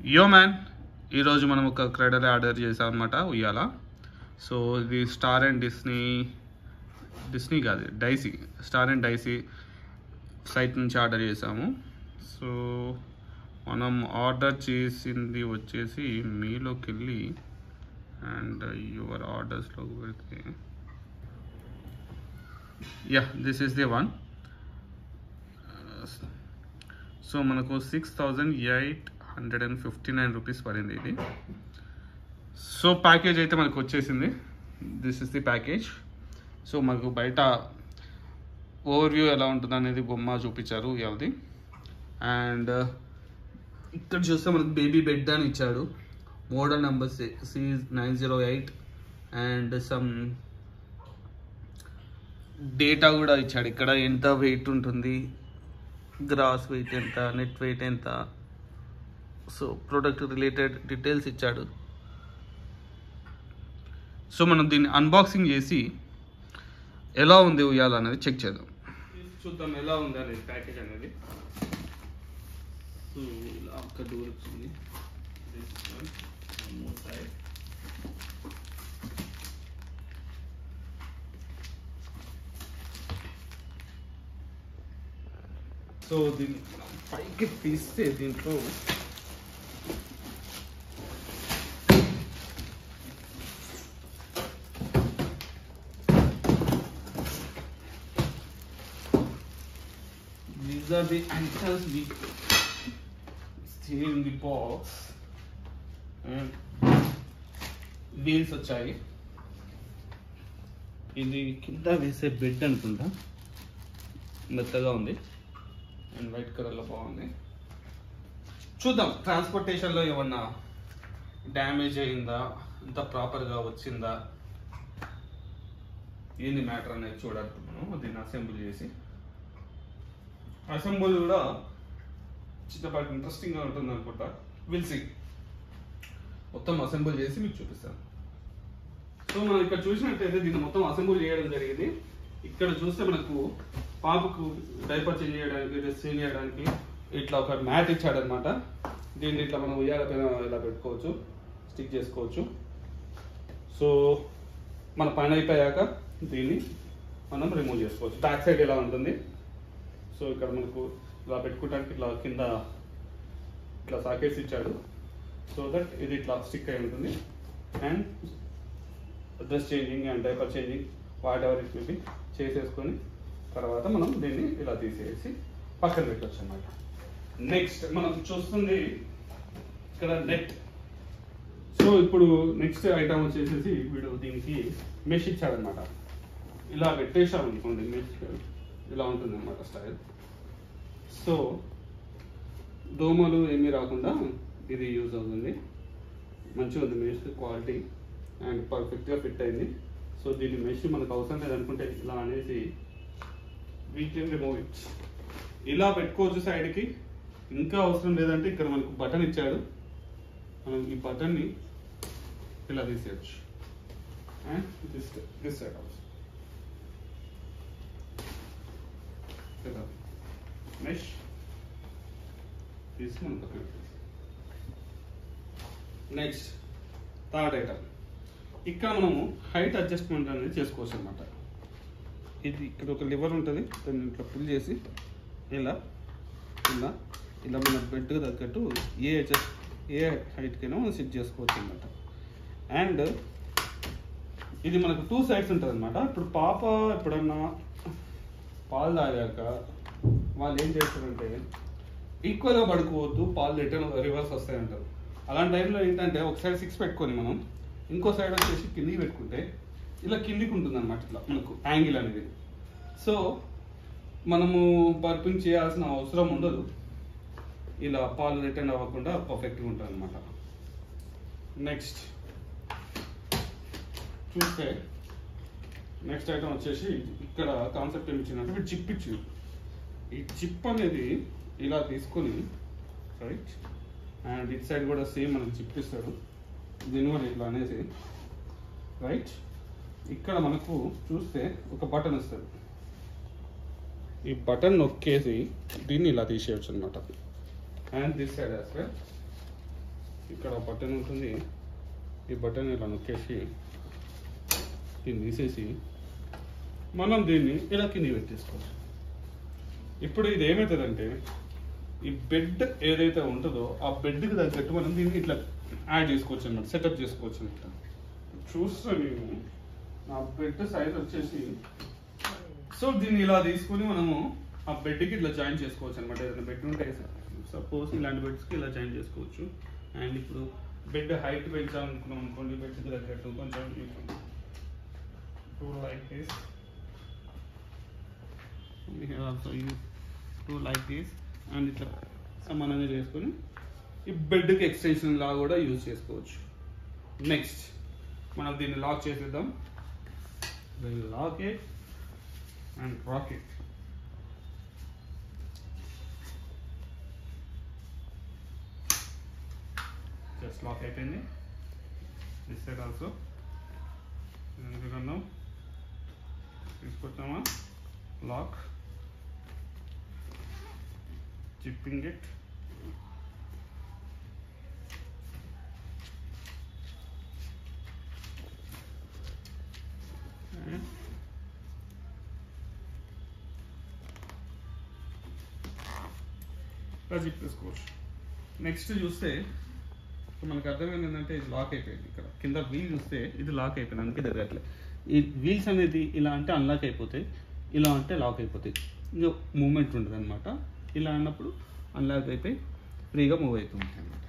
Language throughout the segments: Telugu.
యో మ్యాన్, ఈరోజు మనం ఒక క్రెడర్ ఆర్డర్ చేసాం అనమాట ఉయ్యాల. సో ఇది స్టార్ అండ్ డిస్నీ కాదు, Daisy, Star and Daisy site నుంచి ఆర్డర్ చేసాము. సో మనం ఆర్డర్ చేసింది వచ్చేసి మీలోకి వెళ్ళి అండ్ యువర్ ఆర్డర్స్లోకి వెళ్తే this is the one. So మనకు 6,859 రూపీస్ పడింది ఇది. సో ప్యాకేజ్ అయితే మనకు వచ్చేసింది. This is the package. So మనకు బయట ఓవర్వ్యూ ఎలా ఉంటుంది అనేది బొమ్మ చూపించారు ఇవాళది. అండ్ ఇక్కడ చూస్తే మనకు బేబీ బెడ్ అని ఇచ్చాడు. Model number C908 and some data కూడా ఇచ్చాడు. ఇక్కడ ఎంత వెయిట్ ఉంటుంది, గ్రాస్ వెయిట్ ఎంత, నెట్ వెయిట్ ఎంత, సో ప్రోడక్ట్ రిలేటెడ్ డీటెయిల్స్ ఇచ్చాడు. సో మనం దీన్ని అన్బాక్సింగ్ చేసి ఎలా ఉంది ఉయ్యాల అనేది చెక్ చేద్దాం, చూద్దాం ఎలా ఉంది అనేది ప్యాకేజ్ అనేది. సో ఇలా ఒక డోర్ వచ్చింది. సో దీన్ని పైకి తీస్తే దీంట్లో these are the items we stay in the box. And wheels వచ్చాయి. ఇది కింద వేసే బెడ్ అనుకుంటా, మెత్తగా ఉంది అండ్ వైట్ కలర్లో బాగుంది. చూద్దాం ట్రాన్స్పోర్టేషన్లో ఏమన్నా డ్యామేజ్ అయిందా, ఇంత ప్రాపర్గా వచ్చిందా, ఏంది మ్యాటర్ అనేది చూడాలనుకుంటున్నాం. దీన్ని అసెంబుల్ చేసి అసెంబుల్ కూడా చిన్నపాటి ఇంట్రెస్టింగ్గా ఉంటుంది అనుకుంటా. Will see. మొత్తం అసెంబుల్ చేసి మీకు చూపిస్తాను. సో మనం ఇక్కడ చూసినట్టయితే దీన్ని మొత్తం అసెంబుల్ చేయడం జరిగింది. ఇక్కడ చూస్తే మనకు పాపకు డైపర్ చేంజ్ చేయడానికి, డ్రెస్ చేంజ్ చేయడానికి ఇట్లా ఒక మ్యాట్ ఇచ్చాడనమాట. దీన్ని ఇట్లా మనం ఉయ్యాల పైన ఇలా పెట్టుకోవచ్చు, స్టిక్ చేసుకోవచ్చు. సో మన పని అయిపోయాక దీన్ని మనం రిమూవ్ చేసుకోవచ్చు. బ్యాక్ సైడ్ ఇలా ఉంటుంది. సో ఇక్కడ మనకు ఇలా పెట్టుకోవడానికి ఇట్లా కింద ఇట్లా సాకెట్స్ ఇచ్చాడు. సో దట్ ఇది ఇట్లా స్టిక్ అయి ఉంటుంది. And dress changing and diaper changing what ever it maybe చేసేసుకొని తర్వాత మనం దీన్ని ఇలా తీసేసి పక్కన పెట్టవచ్చు అన్నమాట. నెక్స్ట్ మనం చూస్తుంది ఇక్కడ నెట్. సో ఇప్పుడు నెక్స్ట్ ఐటమ్ వచ్చేసేసి వీడు దీనికి మెష్ ఇచ్చాడనమాట. ఇలా పెట్టేసాం అనుకోండి, మెష్ ఇలా ఉంటుంది అన్నమాట స్టైల్. సో దోమలు ఏమీ రాకుండా ఇది యూజ్ అవుతుంది. మంచిగా ఉంది మెష్ క్వాలిటీ అండ్ పర్ఫెక్ట్గా ఫిట్ అయింది. సో దీన్ని మెష్ మనకు అవసరం లేదనుకుంటే ఇలా అనేసి వీ కెన్ రిమూవ్ ఇట్. ఇలా పెట్టుకోవచ్చు సైడ్కి. ఇంకా అవసరం లేదంటే ఇక్కడ మనకు బటన్ ఇచ్చాడు. మనం ఈ బటన్ని ఇలా తీసేయచ్చు. And this side also mesh తీసి మనం పక్కన. Next third item. ఇక్కడ మనము హైట్ అడ్జస్ట్మెంట్ అనేది చేసుకోవచ్చు అనమాట. ఇది ఇక్కడ ఒక లివర్ ఉంటుంది, దాన్ని ఇట్లా పుల్ చేసి ఇలా ఇలా ఇలా మన బెడ్కి తగ్గట్టు ఏ హైట్కైనా మనం సెట్ చేసుకోవచ్చు అనమాట. అండ్ ఇది మనకు 2 సైడ్స్ ఉంటుంది అనమాట. ఇప్పుడు పాప ఎప్పుడన్నా పాలు తాగాక వాళ్ళు ఏం చేస్తారంటే ఈక్వల్గా పడుకోవద్దు, పాలు రివర్స్ వస్తాయంటారు. అలాంటి టైంలో ఏంటంటే ఒక సైడ్ 6 పెట్టుకొని మనం ఇంకో సైడ్ వచ్చేసి కిందికి పెట్టుకుంటే ఇలా కిందికి ఉంటుంది అనమాట. ఇట్లా మనకు యాంగిల్ అనేది. సో మనము బర్పింగ్ చేయాల్సిన అవసరం ఉండదు. ఇలా పాలు రిటర్న్ అవ్వకుండా పర్ఫెక్ట్గా ఉంటుంది అనమాట. నెక్స్ట్ చూస్తే నెక్స్ట్ ఐటమ్ వచ్చేసి ఇక్కడ కాన్సెప్ట్ ఏమి ఇచ్చిందంటే చిప్ ఇచ్చింది. ఈ చిప్ అనేది ఇలా తీసుకొని రైట్, అండ్ ఇట్ సైడ్ కూడా సేమ్ మనకు చిప్ ఇస్తాడు. దీన్ని కూడా ఇట్లా అనేసి రైట్, ఇక్కడ మనకు చూస్తే ఒక బటన్ ఇస్తాడు. ఈ బటన్ నొక్కేసి దీన్ని ఇలా తీసేయచ్చు అనమాట. And this side as well ఇక్కడ బటన్ ఉంటుంది, ఈ బటన్ ఇలా నొక్కేసి దీన్ని తీసేసి మనం దీన్ని ఇలా కిందికి పెట్టేసుకోవచ్చు. ఇప్పుడు ఇది ఏమవుతుందంటే ఈ బెడ్ ఏదైతే ఉంటుందో ఆ బెడ్కి తగ్గట్టు మనం దీన్ని ఇట్లా యాడ్ చేసుకోవచ్చు అన్నమాట, సెటప్ చేసుకోవచ్చు అనమాట. చూస్తే నేను నా బెడ్ సైజ్ వచ్చేసి, సో దీన్ని ఇలా తీసుకుని మనము ఆ బెడ్కి ఇట్లా జాయిన్ చేసుకోవచ్చు అనమాట. ఏదైనా బెడ్ ఉంటే సపోజ్ ఇలాంటి బెడ్స్కి ఇలా జాయిన్ చేసుకోవచ్చు. అండ్ ఇప్పుడు బెడ్ హైట్ పెంచాలనుకున్నాం అనుకోండి, బెడ్కి తగ్గట్టు కొంచెం like this, also like this, and ఇట్లా సమానంగా చేసుకొని ఈ బెడ్కి ఎక్స్టెన్షన్ లా కూడా యూజ్ చేసుకోవచ్చు. నెక్స్ట్ మనం దీన్ని లాక్ చేసేద్దాం. Lock it and rock it. Just lock అయిపోయింది. దిస్ సైడ్ ఆల్సో ఎందుకన్నా తీసుకొచ్చామా lock, zipping it, and zip చేసుకోవచ్చు. నెక్స్ట్ చూస్తే మనకు అర్థమైంది ఏంటంటే ఇది లాక్ అయిపోయింది. ఇక్కడ కింద వీల్ చూస్తే ఇది లాక్ అయిపోయింది, అందుకే తిరగట్లేదు. ఈ వీల్స్ అనేది ఇలా అంటే అన్లాక్ అయిపోతాయి, ఇలా అంటే లాక్ అయిపోతాయి, ఇంకా మూమెంట్ ఉంటుంది అనమాట. ఇలా అన్నప్పుడు అన్లాక్ అయిపోయి ఫ్రీగా మూవ్ అవుతుంటాయి అనమాట.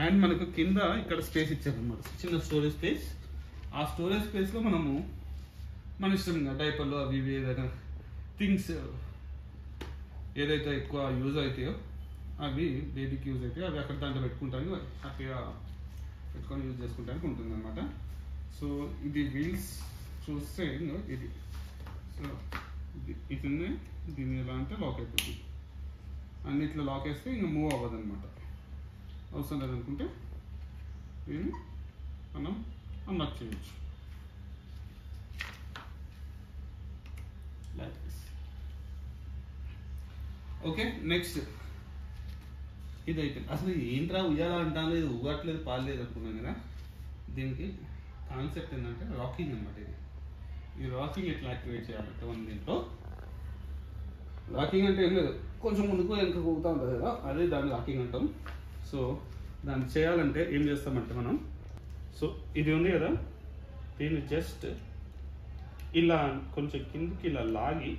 అండ్ మనకు కింద ఇక్కడ స్పేస్ ఇచ్చారనమాట, చిన్న స్టోరేజ్ స్పేస్. ఆ స్టోరేజ్ స్పేస్లో మనము మన ఇష్టం డైపర్లు అవి ఇవి ఏదైనా థింగ్స్ ఏదైతే ఎక్కువ యూజ్ అవుతాయో అవి బేబీకి యూజ్ అవుతాయి అవి అక్కడ దాంట్లో పెట్టుకుంటానికి హ్యాపీగా పెట్టుకొని యూజ్ చేసుకుంటానికి ఉంటుంది అనమాట. సో ఇది వీల్స్ చూస్తే ఇది, సో ఇది దీన్ని ఎలా అంటే లాక్ అయిపోతుంది. అన్నిట్లో లాక్ వేస్తే ఇంకా మూవ్ అవ్వదు అనమాట. అవసరం లేదనుకుంటే దీన్ని మనం అన్లాక్ చేయొచ్చు. ఓకే, నెక్స్ట్ ఇది అయిపోయింది. అసలు ఏంట్రా ఉయ్యాల అంటాను, ఇది ఊగట్లేదు పాలేదు అనుకున్నాను కదా. దీనికి కాన్సెప్ట్ ఏంటంటే రాకింగ్ అనమాట. ఇది ఈ రాకింగ్ ఎట్లా యాక్టివేట్ చేయాలంటే మనం దీంట్లో లాకింగ్ అంటే ఏం లేదు, కొంచెం ముందుకు వెనక ఊగుతూ ఉంటుంది కదా, అదే దాన్ని లాకింగ్ అంటాం. సో దాన్ని చేయాలంటే ఏం చేస్తామంటే మనం, సో ఇది ఉంది కదా, దీన్ని జస్ట్ ఇలా కొంచెం కిందికి ఇలా లాగి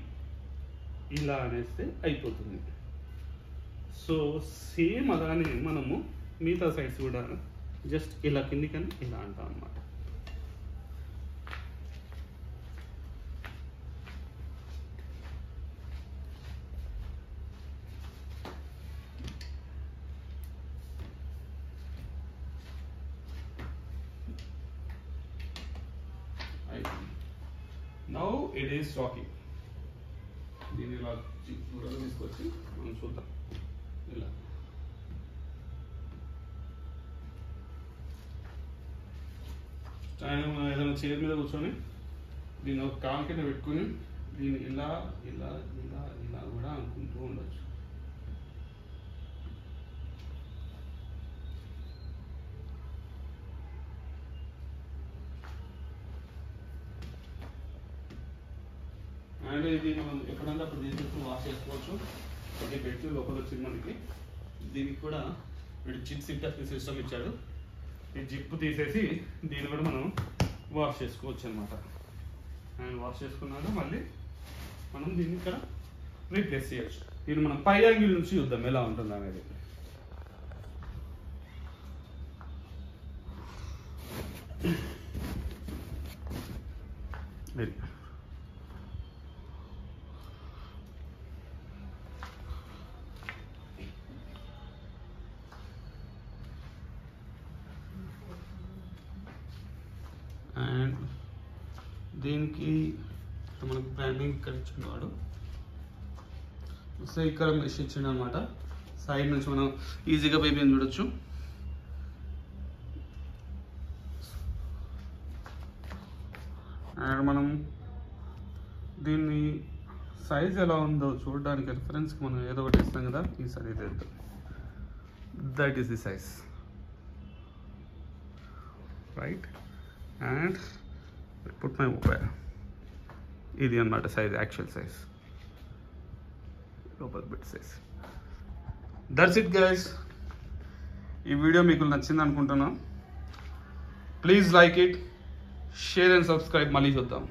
ఇలా అనేస్తే అయిపోతుంది. సో సేమ్ అలానే మనము మిగతా సైడ్స్ కూడా జస్ట్ ఇలా కిందికని ఇలా అంటాం అన్నమాట. Now it is rocking. దీన్ని ఇలా దూరంగా తీసుకొచ్చి మనం చూద్దాం. ఇలా మనం ఏదైనా చైర్ మీద కూర్చొని దీన్ని ఒక కాలు కింద పెట్టుకుని దీన్ని ఇలా ఇలా ఇలా ఇలా కూడా అనుకుంటూ ఉండొచ్చు. అండ్ ఇది మనం ఎప్పుడంటే అప్పుడు తీసుకొచ్చి వాష్ చేసుకోవచ్చు. ఇది పెట్టి లోపల వచ్చింది మనకి. దీనికి కూడా వీడు జిప్ సిస్టమ్ ఇచ్చాడు. ఈ జిప్ తీసేసి దీన్ని కూడా మనం వాష్ చేసుకోవచ్చు అనమాట. అండ్ వాష్ చేసుకున్నాక మళ్ళీ మనం దీన్ని ఇక్కడ రీప్లేస్ చేయొచ్చు. దీన్ని మనం పై యాంగిల్ నుంచి చూద్దాం ఎలా ఉంటుంది అనేది. అండ్ దీనికి మనకు బ్రాండింగ్ ఇక్కడ ఇచ్చిన వాడు సో ఇక్కడ మెష్ ఇచ్చిండు అనమాట. సైడ్ నుంచి మనం ఈజీగా బేబీని చూడొచ్చు. అండ్ మనం దీన్ని సైజ్ ఎలా ఉందో చూడడానికి రిఫరెన్స్కి మనం ఏదో ఒకటి ఇస్తాం కదా, ఈ సైజ్ ఇద్దాం. That is the size. Right and put my mobile. ఇది అన్నమాట సైజ్, యాక్చువల్ సైజ్, లోపల bit size. That's it guys. ఈ వీడియో మీకు నచ్చింది అనుకుంటున్నాను. Please like it, share and subscribe. మళ్ళీ చూద్దాం.